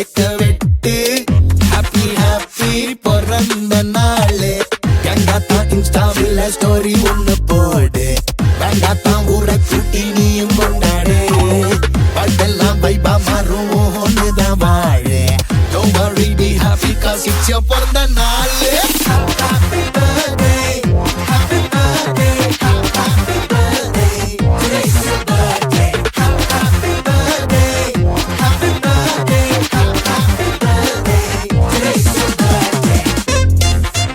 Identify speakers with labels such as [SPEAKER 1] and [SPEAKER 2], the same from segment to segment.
[SPEAKER 1] கேக்க வெட்டு happy happy பிறந்த நாளு எங்காத்தான் இன்ஸ்டாவில் ஸ்டோரி ஒண்ணு போடு வேண்டாத்தான் ஊரை கூட்டி நீயும் கொண்டாடு பாட்டெல்லாம் வைபா மாறும் ஒண்ணுதான் வாழு Don't worry be happy cause it's your பிறந்த நாளு Happy birthday Happy birthday Happy birthday Today's your birthday Happy birthday Happy birthday Happy birthday Today's your birthday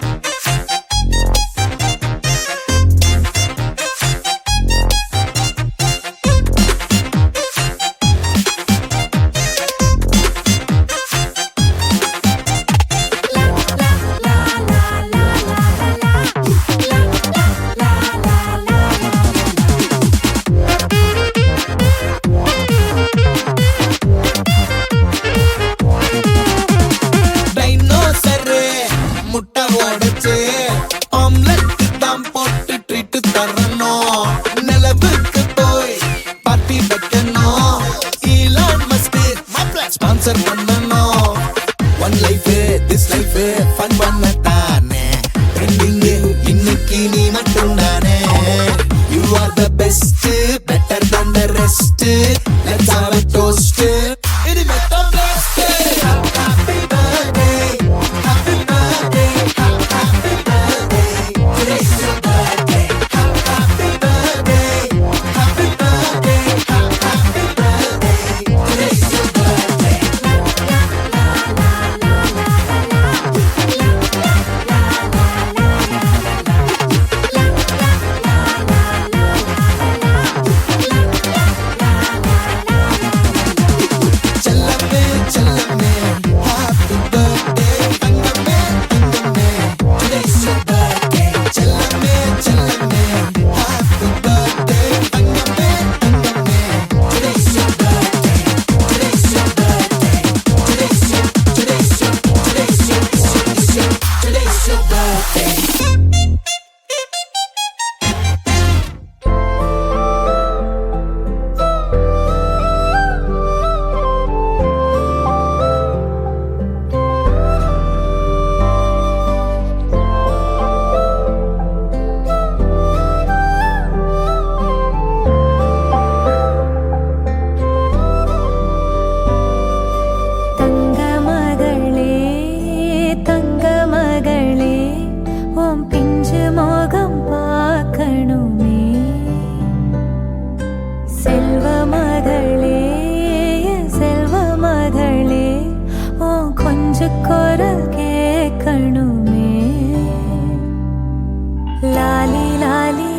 [SPEAKER 1] dinosaur முட்டை உடைச்சு ஆம்லெட் தான் போட்டு ட்ரீட் தரணும் நிலவுக்கு போய் பார்ட்டி வைக்கணும் ஈலான் மஸ்க் ஸ்பான்சர் பண்ணணும் one life this life fun பண்ணத்தானே ட்ரெண்டிங் இன்னைக்கு நீ மட்டும் தானே you are the best better than the rest let's have a toast இனிமே தான் best happy birthday happy birthday happy birthday today's your birthday happy birthday happy birthday happy birthday today's your birthday Chellamae Chellamae happy birthday தங்கமே தங்கமே today's your birthday Chellamae Chellamae happy birthday தங்கமே தங்கமே today's your birthday today's your birthday today's your today's your today's your today's your birthday
[SPEAKER 2] தங்க மகளே உன் பிஞ்சு மோகம் பார்க்கணுமே செல்வ மகளே செல்வ மகளே உன் கொஞ்ச குரல் கேட்கணுமே லாலி லாலி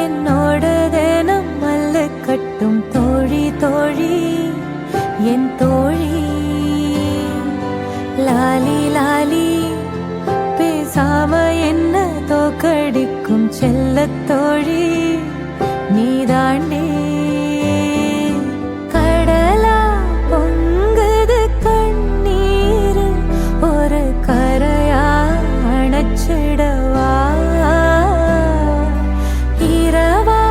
[SPEAKER 2] என்னோட தினம் மல்லு கட்டும் தோழி தோழி என் தோழி லாலி லாலி பேசாம என்ன தோக்கடிக்கும் செல்லத் தோழி நீதாண்டே கடலா பொங்குது கண்ணீர் ஒரு கரையா அணைச்சிடவா இரவா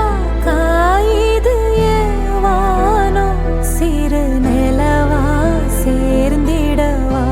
[SPEAKER 2] காயுது ஏவானோ சிறு நிலவா சேர்ந்திடவா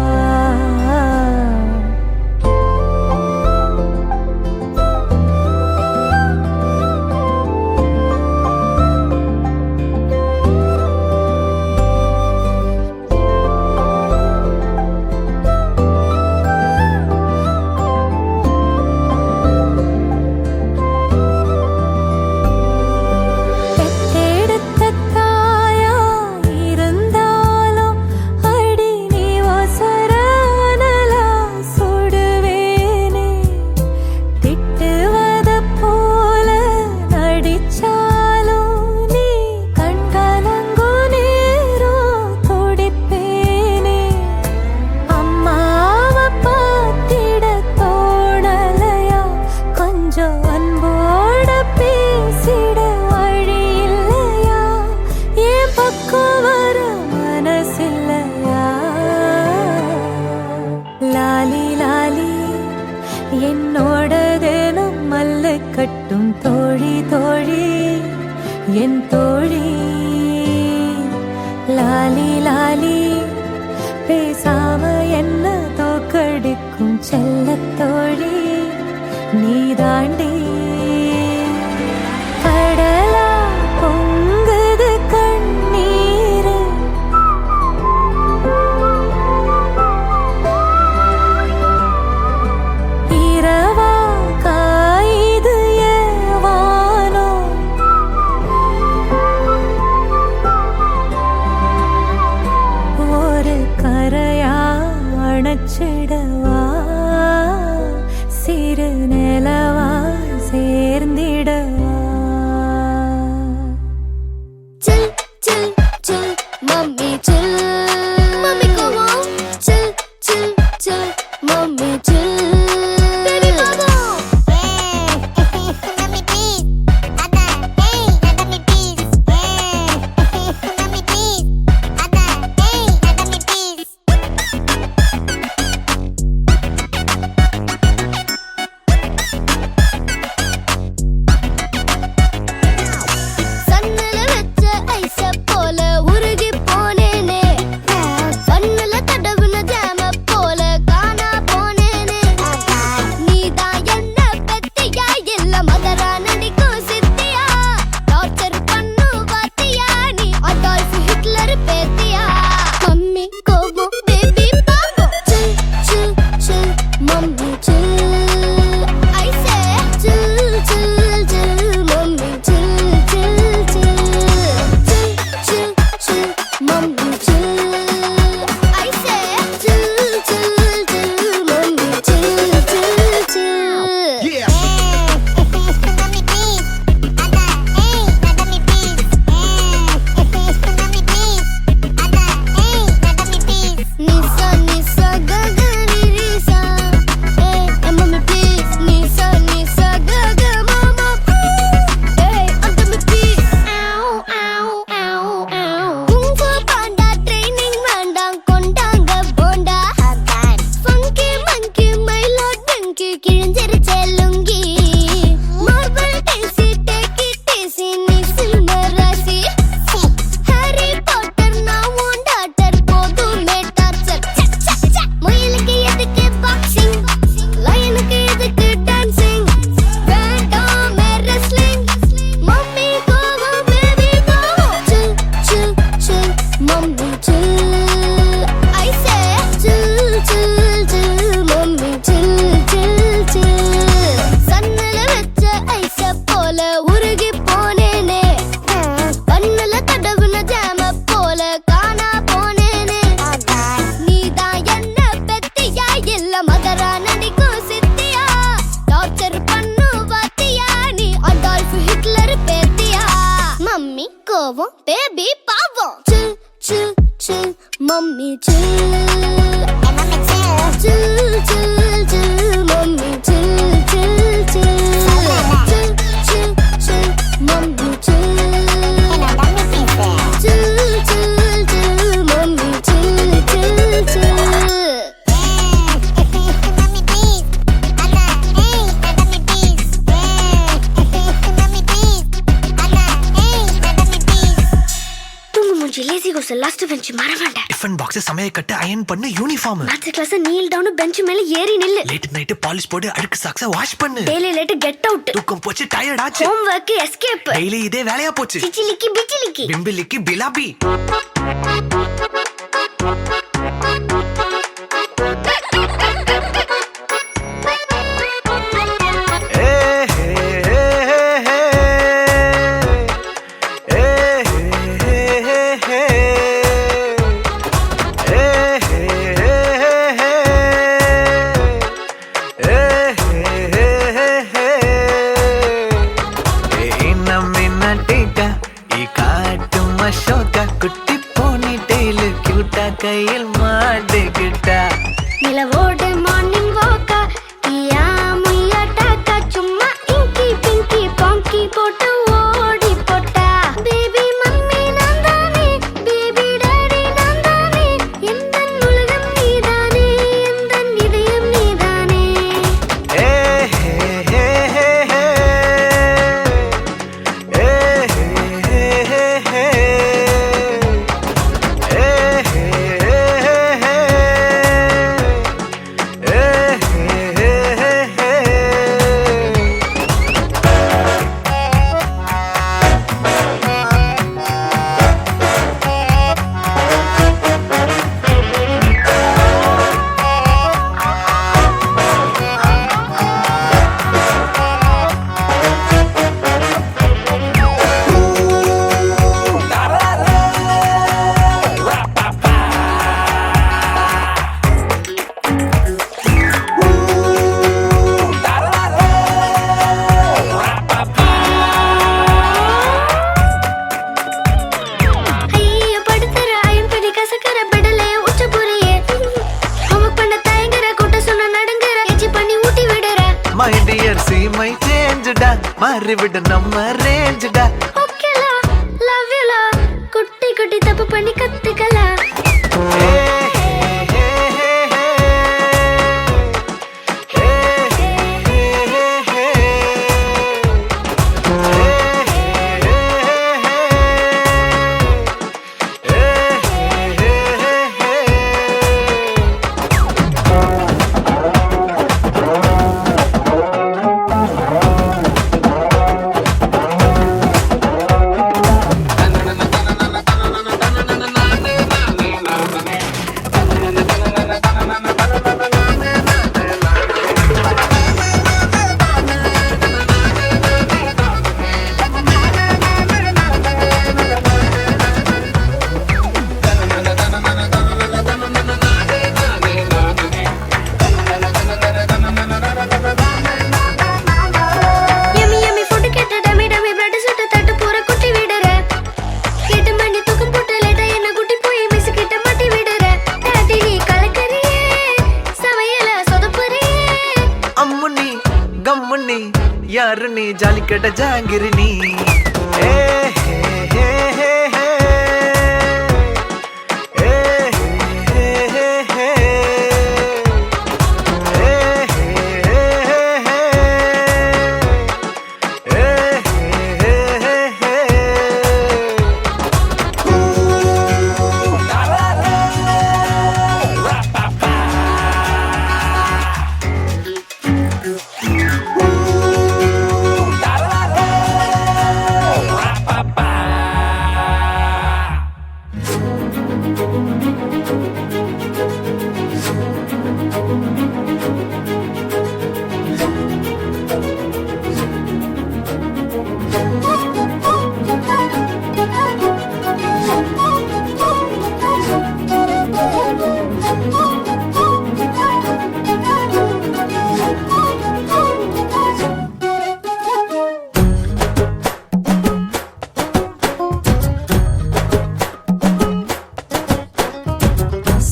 [SPEAKER 2] என்னோடதேனும் மல்லு கட்டும் தோழி தோழி என் தோழி லாலி லாலி பேசாம என்ன தோக்கடிக்கும் செல்லத் தோழி நீதாண்டி. கடலா பொங்குது கண்ணீரு, இரவா காயுது ஏவானோ, ஒரு கரையா அணைச்சிடவா, சிறு நிலவா சேர்ந்திடவா.
[SPEAKER 3] Chill, chill, chill, mommy chill. Mommy come on. Chill, chill, chill, mommy chill. Baby come on.
[SPEAKER 4] Mommy please, Ada, hey, Ada me please, Mommy please, Ada, hey, Ada me please.
[SPEAKER 3] சன்னல வச்ச ஐஸ போல உருகி போனேனே, கண்ணுல தடவுன ஜாம போல காணா போனேனே. நீதான் என்ன பெத்தியா இல்ல மதரா நடிக்கும் சித்தியா, டார்ச்சர் பண்ணு வாத்தியா நீ அடால்ஃப் ஹிட்லர் பேத்தியா. மம்மி கோபம் பேபி பாவம். Chill chill chill mummy chill. I say chill chill chill mommy chill chill chill chill chill mommy chill. I say chill chill chill mommy chill chill chill.
[SPEAKER 1] Yeah.
[SPEAKER 4] Mommy please, Ada, hey, Ada me please, Mommy please, Ada, hey, Ada me please.
[SPEAKER 3] Nisa nisa gaga nisa, hey mommy please. Nisa nisa gaga mama, hey under me please. Ow ow ow ow. Kung Fu Panda training வேண்டாம் கொண்டாங்க bonda. Funky monkey my lord monkey கிழிஞ்சிருச்சே lungi. Marble daisy take it easy நீ silver ராசி. Harry Potter நான் உன் daughter போதுமே torture. முயலுக்கு எதுக்கு boxing, லயனுக்கு எதுக்கு dancing, வேண்டாமே wrestling, மம்மி கோவம் baby கோவம். Chill chill chill mummy chill. I say chill chill chill mummy chill chill chill. சன்னல வச்ச ஐஸ போல உருகி போனேனே, கண்ணுல தடவுன ஜாம போல காணா போனேனே. நீதான் என்ன பெத்தியா இல்ல மதரா நடிக்கும் சித்தியா, டார்ச்சர் பண்ணு வாத்தியா நீ அடால்ஃப் ஹிட்லர் பேத்தியா. மம்மி கோவம் பேபி பாவம். Chill chill chill mummy chill.
[SPEAKER 4] Mommy chill,
[SPEAKER 3] chill chill chill mummy chill chill chill. Chill chill chill mummy chill.
[SPEAKER 4] Ada me please.
[SPEAKER 3] Chill, chill, chill, mommy, chill, chill, chill.
[SPEAKER 4] Mommy please, Ada, hey, Ada me please, Mommy please, Ada, hey, Ada me please.
[SPEAKER 3] தூங்கு மூஞ்சி lazy goes last bench மறவாண்ட.
[SPEAKER 5] Tiffin box சமையல் கட்டு iron பண்ணு uniform
[SPEAKER 3] maths class kneel down bench மேல ஏறி நில்லு.
[SPEAKER 5] Late night polish போட்டு அழுக்கு சாக்ஸ வாஷ் பண்ணு.
[SPEAKER 3] Daily late get out.
[SPEAKER 5] தூக்கம் போச்சு டயர்ட் ஆச்சு.
[SPEAKER 3] Home work escape.
[SPEAKER 5] டெய்லி இதே வேலையா போச்சு.
[SPEAKER 3] சிச்சிலிக்கி பிச்சிலிக்கி.
[SPEAKER 5] பிம்பிலிக்கு பிலாபி. குட்டி போனி டெய்லு கியூட்டா கையில் மாட்டுக்கிட்டா.
[SPEAKER 3] நிலவோடு மார்னிங் வாக்கா கியா முய்யா டாக்கா சும்மா இங்கி பிங்கி பாங்கி போட்டு ஓடி போட்டா. பேபி மம்மி நான் தானே, பேபி டாடி நான் தானே, எந்தன் உலகம் நீதானே, எந்தன் இதயம் நீதானே.
[SPEAKER 5] மாறிவிடு நம்ம ரேஞ்சுடா.
[SPEAKER 3] ஓகேலா லவ் யூலா குட்டி குட்டி தப்பு பண்ணி கத்துக்கலாம்.
[SPEAKER 5] யாரு நீ ஜாலி கட்ட ஜாங்கிரி நீ.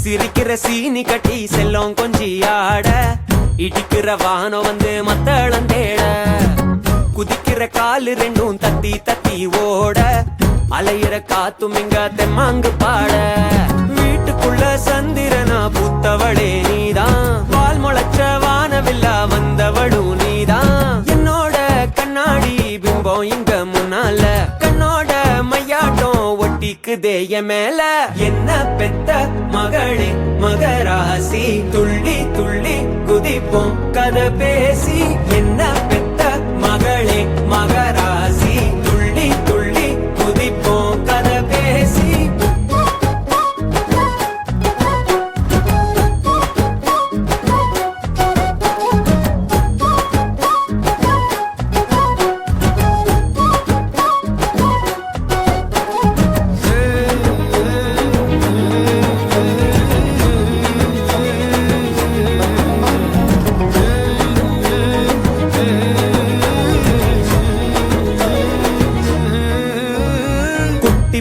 [SPEAKER 6] சிரிக்கிற சீனி கட்டி செல்லம் கொஞ்சி ஆட, இடிக்கிற வானம் வந்து மத்தளம் தேட, குதிக்கிற காலு ரெண்டும் தத்தி தத்தி ஓட, அலையிற காத்தும் இங்க தெம்மாங்கு பாட, வீட்டுக்குள்ள சந்திரனா பூத்தவளே நீதான், பால் முளைச்ச வானவில்லா வந்தவளும் நீதான், என்னோட கண்ணாடி பிம்பம் இங்க முன்னால, கண்ணோட மையாட்டம் ஒட்டிக்குதே என் மேல, என்ன பெத்த மகளே மகராசி, துள்ளி துள்ளி குதிப்போம் கதை பேசி, என்ன பெத்த மகளே மகராசி, துள்ளி துள்ளி குதிப்போம் கதை பேசி.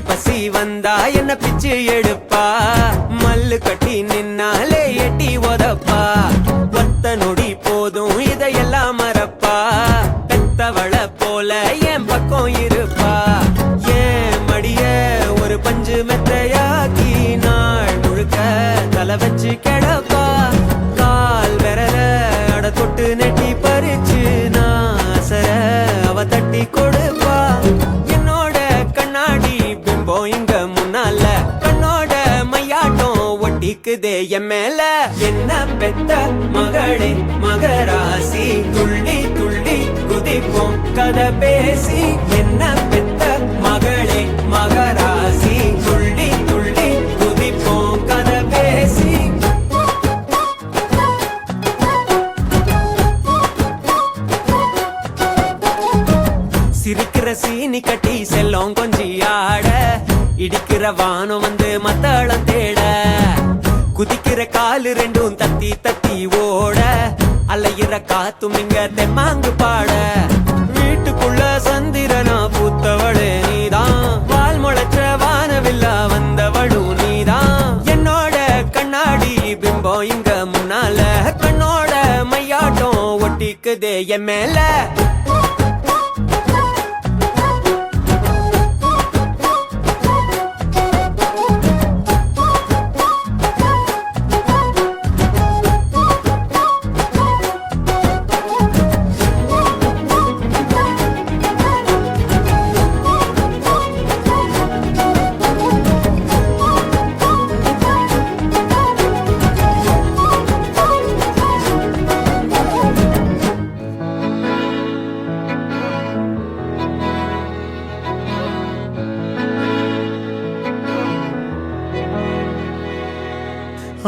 [SPEAKER 6] பசி வந்தா என்ன பிச்சு எடுப்பா, மல்லு கட்டி நின்னாலே எட்டி உதப்பா, ஒத்த நொடி போதும் இதையெல்லாம் மறப்பா, பெத்தவள போல என் பக்கம் இருப்பா, ஏன் மடிய ஒரு பஞ்சு மெத்தையாக்கி நாள் முழுக்க தலை வச்சு கிடப்பா, கால் விரல அட தொட்டு நெட்டி பறிச்சு நான் அசர அவ தட்டி கொடுப்பா, என்னோட கண்ணாடி பிம்பம் இங்க முன்னால, கண்ணோட மையாட்டம் ஒட்டிக்குதே என் மேல, என்ன பெத்த மகளே மகராசி, துள்ளி துள்ளி குதிப்போம் கதை பேசி, என்ன பெத்த மகளே மகராசி, துள்ளி துள்ளி குதிப்போம் கதை பேசி. சிரிக்கிற சீனி கட்டி செல்லம் கொஞ்சி ஆட, இடிக்கிற வானம் வந்து மத்தளம் தேட, குதிக்கிற காலு ரெண்டும் தத்தி தத்தி ஓட, அலையிற காத்தும் இங்க தெம்மாங்கு பாட, வீட்டுக்குள்ள சந்திரனா பூத்தவளே நீதான், வால் முளைச்ச வானவில்லா வந்தவளும் நீதான், என்னோட கண்ணாடி பிம்பம் இங்க முன்னால, கண்ணோட மையாட்டம் ஒட்டிக்குதே என் மேல.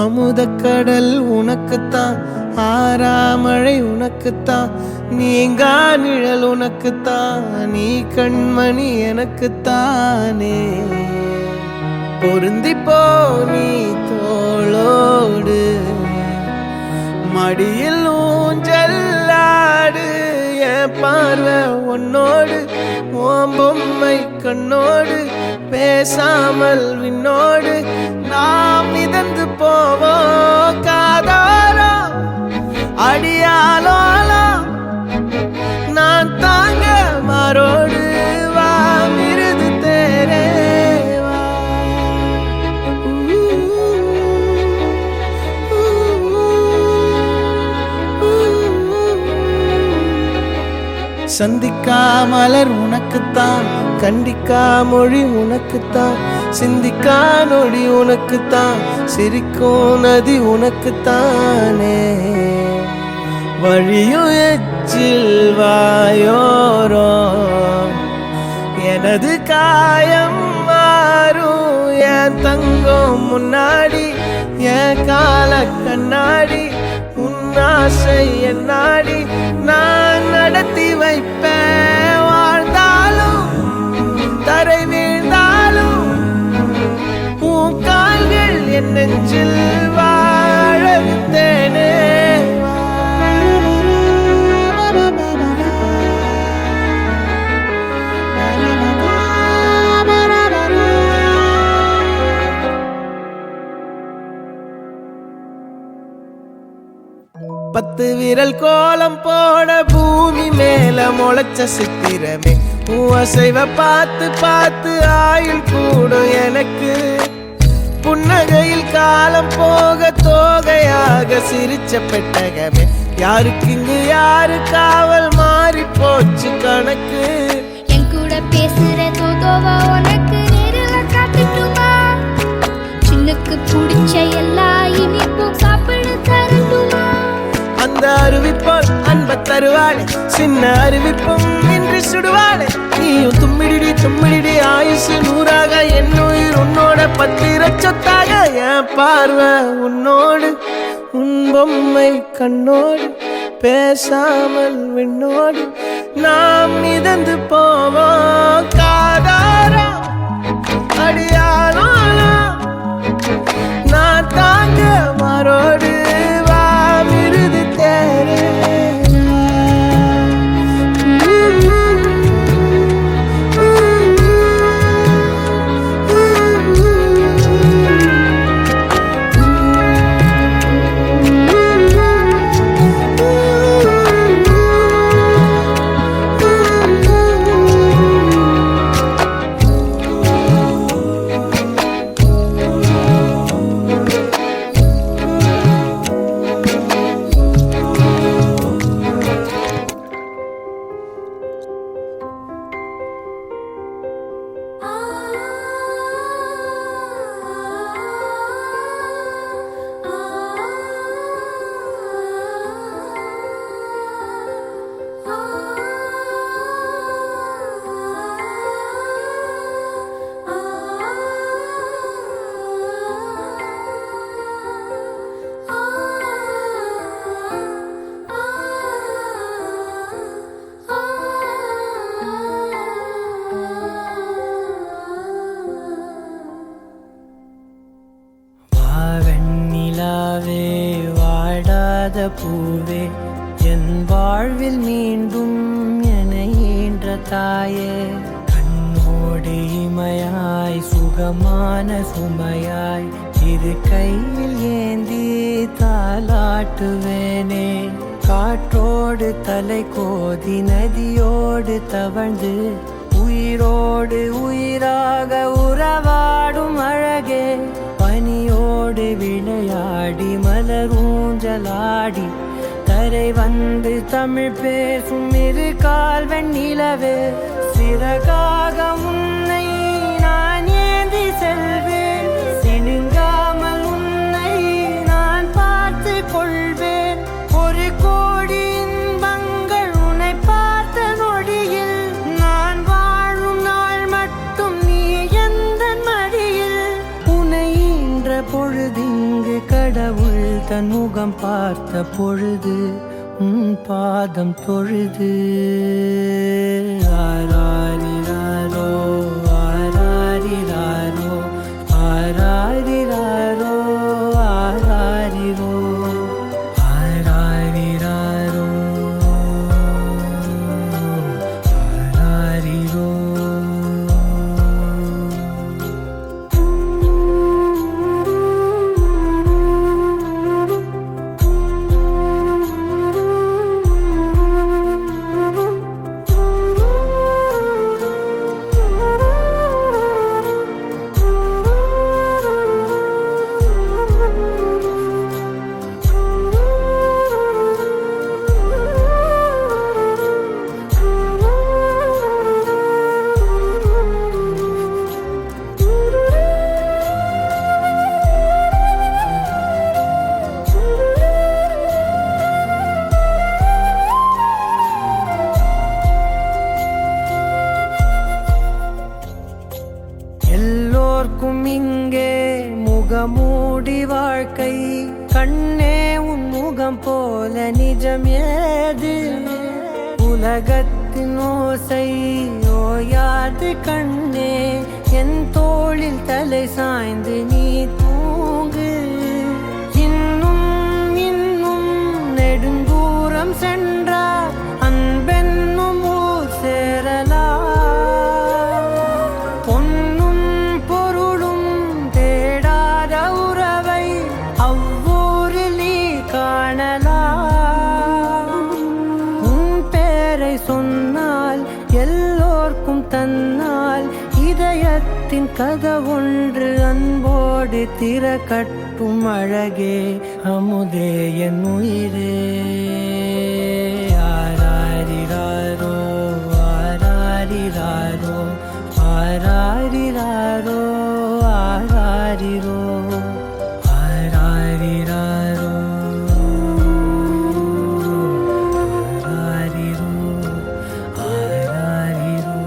[SPEAKER 7] அமுதக்கடல் உனக்குத்தான், ஆறாமழை உனக்குத்தான், நீங்கா நிழல் உனக்குத்தான், நீ கண்மணி எனக்குத்தானே. பொருந்திப்போ நீ தோளோடு, மடியில் ஊஞ்சல்லாடு, என் பார்வை உன்னோடு, ஓம் பொம்மை கண்ணோடு, பேசாமல் விண்ணோடு நாம் மிதந்து போவோம் காதாரோ அடியாலோலோ, நான் தாங்க மாறோடு வா மிருது தேரே வா. சந்திக்கா மலர் உனக்குத்தான், கண்டிக்கா மொழி உனக்குத்தான், சிந்திக்கா நொடி உனக்குத்தான், சிரிக்கும் நதி உனக்குத்தானே. வழியும் எச்சில் வாயோரோ எனது காயம் மாறும், என் தங்கம் முன்னாடி என் கால கண்ணாடி, உன்னாசை என்னாடி நான் நடத்தி வைப்பேன். வாழ்ந்தாலும் தரை வீழ்ந்தாலும் உன் கால்கள் என் நெஞ்சில் வாழ விட்டேனே. பத்து விரல் கோலம் போட பூமி மேல முளைச்ச சித்திரமே, உன் அசைவ பார்த்து பார்த்து ஆயுள் கூடும் எனக்கு. புன்னகையில் காலம் போக தோகையாக சிரிச்ச பெட்டகமே, யாருக்கு இங்கு யாரு காவல் மாறி போச்சு கணக்கு.
[SPEAKER 3] என் கூட பேசுற தோதோவா உனக்கு நேரில் காட்டுட்டுமா, சின்னுக்கு பிடிச்ச எல்லா இனிப்பும் சாப்பிட தரட்டுமா.
[SPEAKER 7] அந்த அருவிப்போல் அன்ப தருவாளே, சின்ன அருவிப்பும் இன்றி சுடுவாளே. நீயும் தும்மிடி தும்மிடி ஆயுசு நூறாக, என் உயிர் உன்னோட பத்திர சொத்தாக. என் பார்வை உன்னோடு, உன் பொம்மை கண்ணோடு, பேசாமல் விண்ணோடு நாம் மிதந்து போவோம் காதாரா அடியாலோ, நான் தாங்க மாறோடு வா மிருது தேரே. பூவே என் வாழ்வில் மீண்டும் என ஈன்ற தாயே, கண்ணோடு இமையாய் சுகமான சுமையாய் இரு கையில் ஏந்தி தாலாட்டுவேனே. காற்றோடு தலை கோதி நதியோடு தவழ்ந்து உயிரோடு உயிராக உறவாடும் அழகே, பனியோடு விளையாடி மலரூஞ்சலாடி தரை வந்து தமிழ் பேசும் இரு கால் வெண்ணிலவே. சிறகாக உன்னை நான் ஏந்தி செல்வேன், சினுங்காமல் உன்னை நான் பார்த்து கொள்வேன். ஒரு கோடி இன்பங்கள் உன்னை பார்த்த நொடியில், நான் வாழும் நாள் மட்டும் நீ எந்த மடியில். உன்னை ஈன்ற பொழுதின் இங்கு கடவுள் தன் முகம் பார்த்த பொழுது உன் பாதம் தொழுது ஆராரிராரோ ஆராரிராரோ ஆராரிராரோ ஆராரிரோ ஆராரிராரோ ஆராரிரோ. எல்லோர்க்கும் இங்கே முகமூடி வாழ்க்கை கண்ணே உன் முகம் போல நிஜம் ஏது உலகத்தின் ஓசை ஓயாது கண்ணே என் தோளில் தலை சாய்ந்து நீ தூங்கு இன்னும் இன்னும் நெடுந்தூரம் சென்றார் அன்பென்னும் ஊர் சேரலாம் பொன்னும் பொருளும் தேடாத உறவை அவ்வூரில் நீ காணலாம் உன் பேரை சொன்னால் எல்லோர்க்கும் தன்னால் இதயத்தின் கதவொன்று அன்போடு திறக்கட்டும் அழகே அமுதே என் உயிரே ஆராரிராரோ ஆராரிராரோ ஆராரிராரோ ஆராரிரோ ஆராரிராரோ ஆராரிரோ ஆராரிரோ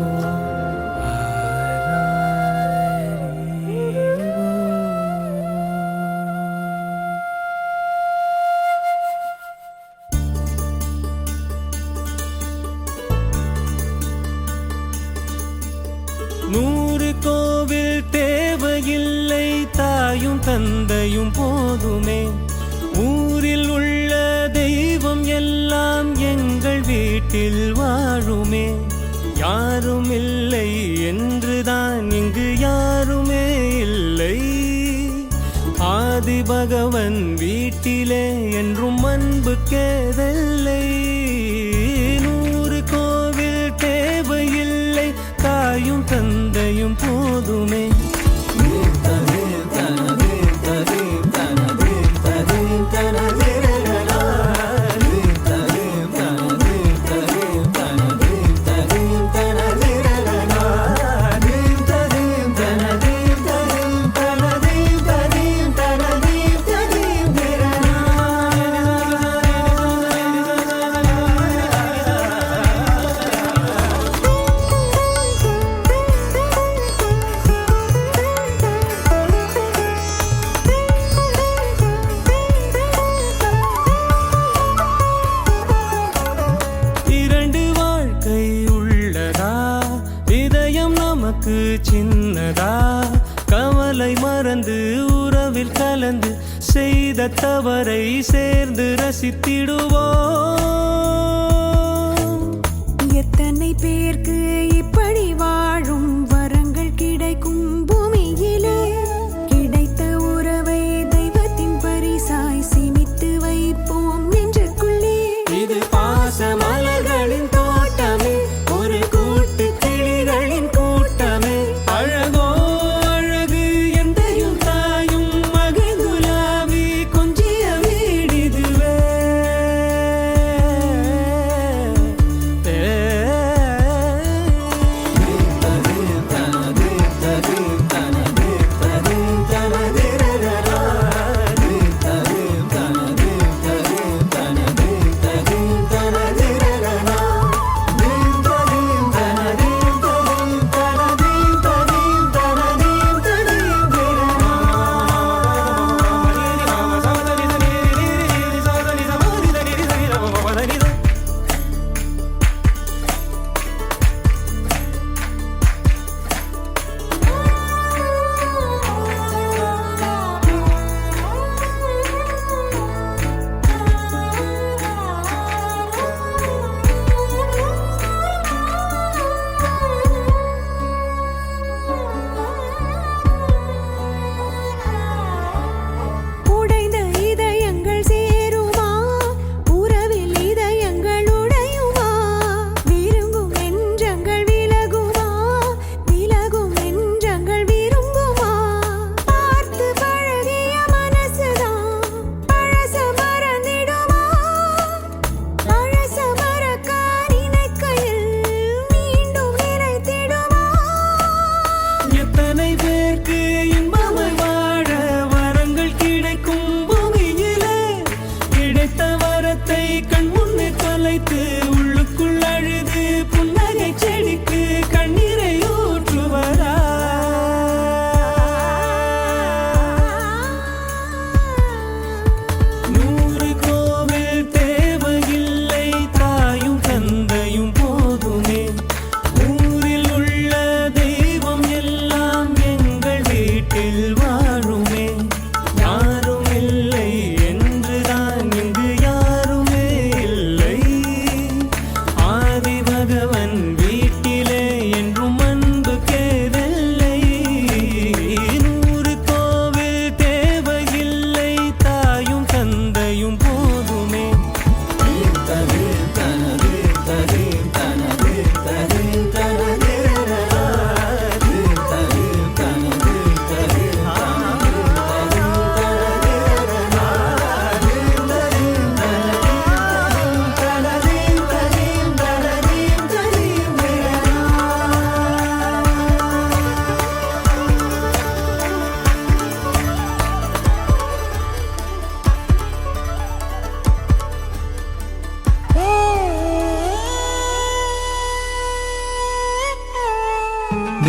[SPEAKER 6] நூறு கோவில் தேவையில்லை தாயும் தந்தையும் போதுமே ஊரில் உள்ள தெய்வம் எல்லாம் எங்கள் வீட்டில் வாழுமே யாரும் இல்லை என்றுதான் இங்கு யாருமே இல்லை ஆதி பகவன் வீட்டிலே என்றும் அன்பு கேதல்லை நூறு கோவில் தேவையில்லை தாயும் தந்தையும் போதுமே சின்னதா கவலை மறந்து உறவில் கலந்து செய்த தவறை சேர்ந்து ரசித்திடுவோம்
[SPEAKER 2] எத்தனை பேருக்கு இப்படி வாழும் வரங்கள் கிடைக்கும் பூமியிலே கிடைத்த உறவை தெய்வத்தின் பரிசாய் சேமித்து வைப்போம் நெஞ்சுக்குள்ளே
[SPEAKER 6] இது பாச மலர்களின் தோட்டமே ஒரு கூட்டு கிளிகளின் கூட்டமே அழகோ அழகு எந்தையும் தாயும் மகிழ்ந்துலாவி கொஞ்சிய வீடிதுவே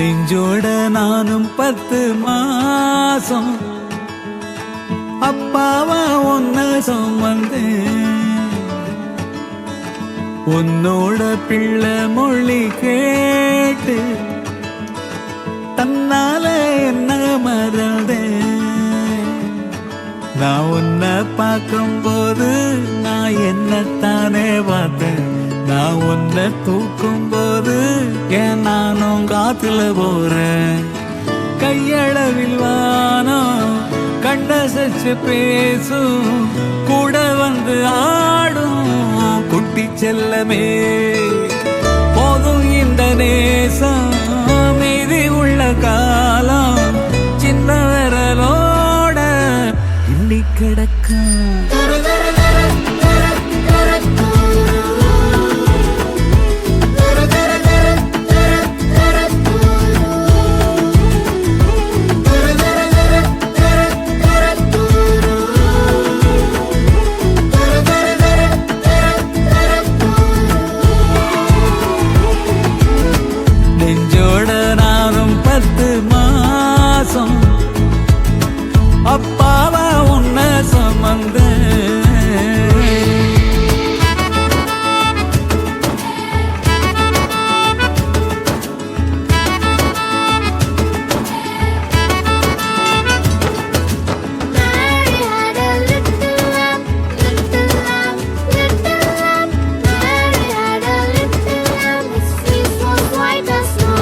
[SPEAKER 8] நெஞ்சோட நானும் 10 மாசம் அப்பாவா ஒன்ன சுமந்தேன். உன்னோட பிள்ளை மொழி கேட்டு தன்னால என்ன மறந்தேன். நான் உன்னை பார்க்கும்போது நான் என்னத்தானே பார்த்தேன். நான் உன்னை தூக்கும் போது ஏன் நானும் காத்துல போறேன். கையளவில் வானம் கண்ணசச்சு பேசும் கூட வந்து ஆடும் குட்டி செல்லமே. போதும் இந்த நேசம் மீதி உள்ள காலம் சின்ன விரலோட இன்னி கிடக்கும். நெஞ்சோட நானும் 10 மாசம் அப்பாவா உன்ன சுமந்தேன்.
[SPEAKER 3] Mary had a little lamb, little lamb, little lamb. Mary had a little lamb, its fleece was white as snow.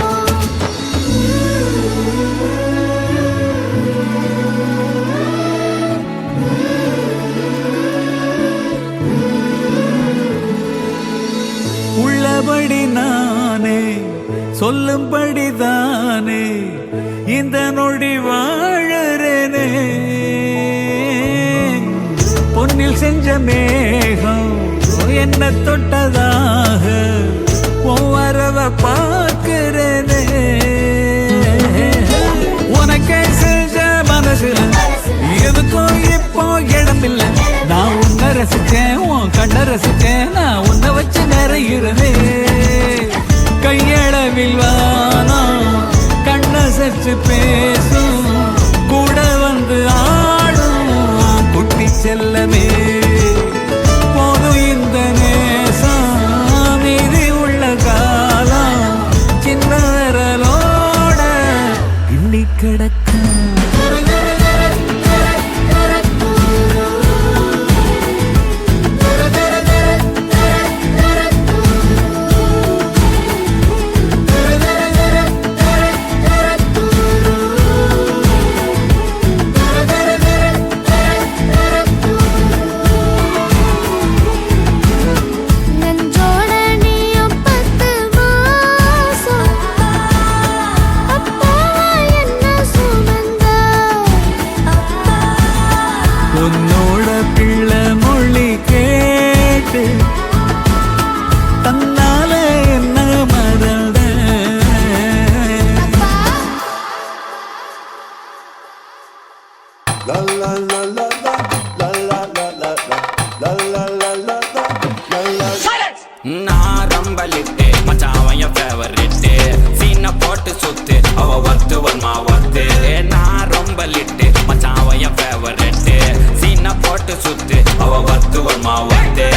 [SPEAKER 8] உள்ளபடி நானே சொல்லும்படி தானே இந்த நொடி வாழறேனே. பொன்னில் செஞ்ச மேகம் என்ன தொட்டதாக ஒவ்வொருவ பார்க்கிறேனே. உனக்கே செஞ்ச மனசுல எதுக்கும் இப்போ இடமில்லை. நான் உன்னை ரசிச்சேன், உன் கண்ண ரசிச்சேன், நான் உன்னை வச்சு நிறைகிறதே. கையளவில் வானம் கண்ணசச்சு பேசும் கூட வந்து ஆடும் குட்டி செல்லமே. போதும் இந்த நேசம் மீதி உள்ள காலம் சின்ன விரலோட இன்னி கிடக்கும்.
[SPEAKER 3] நெஞ்சோட நீயும் 10 மாசம் அப்பாவா என்ன சுமந்த.
[SPEAKER 8] உன்னோட பிள்ளை மொழி கேட்டு தன்னால என்ன மறந்த.
[SPEAKER 1] La la la la la la la la la la la la la la la la.
[SPEAKER 9] நான் ரம்பலிட்டு மச்சாவன் என் ஃபேவரிட்டு சீனை போட்டு சுத்து அவ வத்து வன்மா வத்து. நான் ரம்பலிட்டு மச்சாவன் என் ஃபேவரிட்டு சீனை போட்டு சுத்து அவ வத்து வன்மா வத்து.